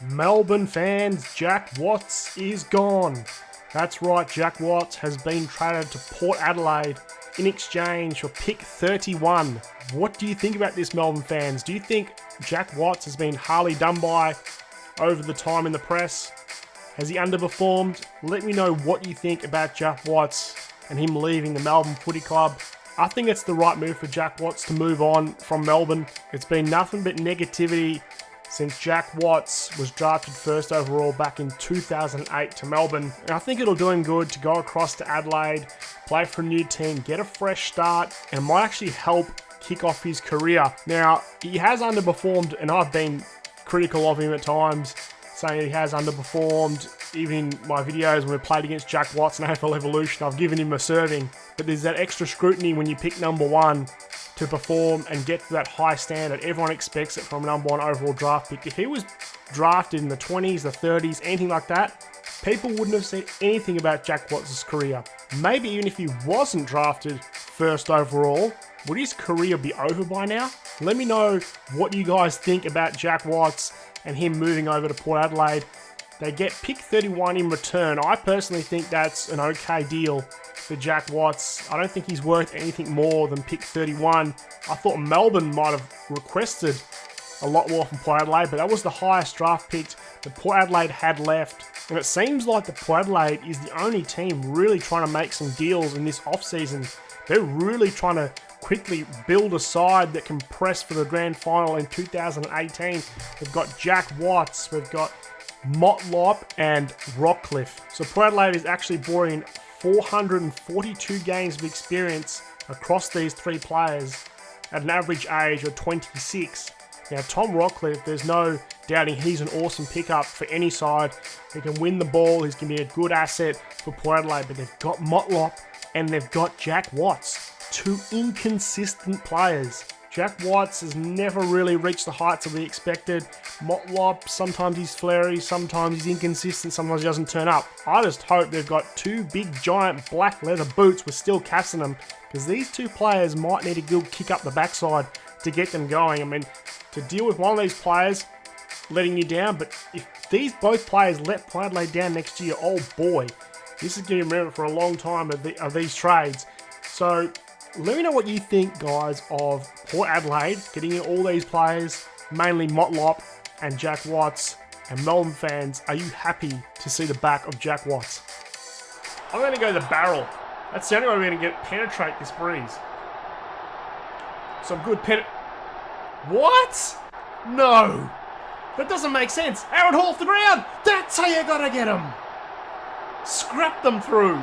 Melbourne fans, Jack Watts is gone. That's right, Jack Watts has been traded to Port Adelaide in exchange for pick 31. What do you think about this, Melbourne fans? Do you think Jack Watts has been hardly done by over the time in the press? Has he underperformed? Let me know what you think about Jack Watts and him leaving the Melbourne Footy Club. I think it's the right move for Jack Watts to move on from Melbourne. It's been nothing but negativity since Jack Watts was drafted first overall back in 2008 to Melbourne. And I think it'll do him good to go across to Adelaide, play for a new team, get a fresh start, and might actually help kick off his career. Now, he has underperformed, and I've been critical of him at times, saying he has underperformed. Even in my videos when we played against Jack Watts in AFL Evolution, I've given him a serving. But there's that extra scrutiny when you pick number one to perform and get to that high standard. Everyone expects it from a number one overall draft pick. If he was drafted in the 20s, the 30s, anything like that, people wouldn't have said anything about Jack Watts' career. Maybe even if he wasn't drafted first overall, would his career be over by now? Let me know what you guys think about Jack Watts and him moving over to Port Adelaide. They get pick 31 in return. I personally think that's an okay deal for Jack Watts. I don't think he's worth anything more than pick 31. I thought Melbourne might have requested a lot more from Port Adelaide, but that was the highest draft pick that Port Adelaide had left. And it seems like the Port Adelaide is the only team really trying to make some deals in this off-season. They're really trying to quickly build a side that can press for the grand final in 2018. We've got Jack Watts, we've got Motlop and Rockcliffe. So Port Adelaide is actually brought in 442 games of experience across these three players at an average age of 26. Now, Tom Rockcliffe, there's no doubting he's an awesome pickup for any side. He can win the ball, he's going to be a good asset for Port Adelaide, but they've got Motlop and they've got Jack Watts, two inconsistent players. Jack Watts has never really reached the heights that we expected. Motlop, sometimes he's flary, sometimes he's inconsistent, sometimes he doesn't turn up. I just hope they've got two big giant black leather boots with steel caps in them, because these two players might need a good kick up the backside to get them going. I mean, to deal with one of these players letting you down, but if these both players let Port Adelaide down next year, oh boy, this is going to be remembered for a long time of these trades. So let me know what you think, guys, of Port Adelaide getting in all these players, mainly Motlop and Jack Watts. And Melbourne fans, are you happy to see the back of Jack Watts? I'm going to go the barrel. That's the only way we're going to penetrate this breeze. Some good What? No! That doesn't make sense. Aaron Hall off the ground! That's how you got to get him! Scrap them through.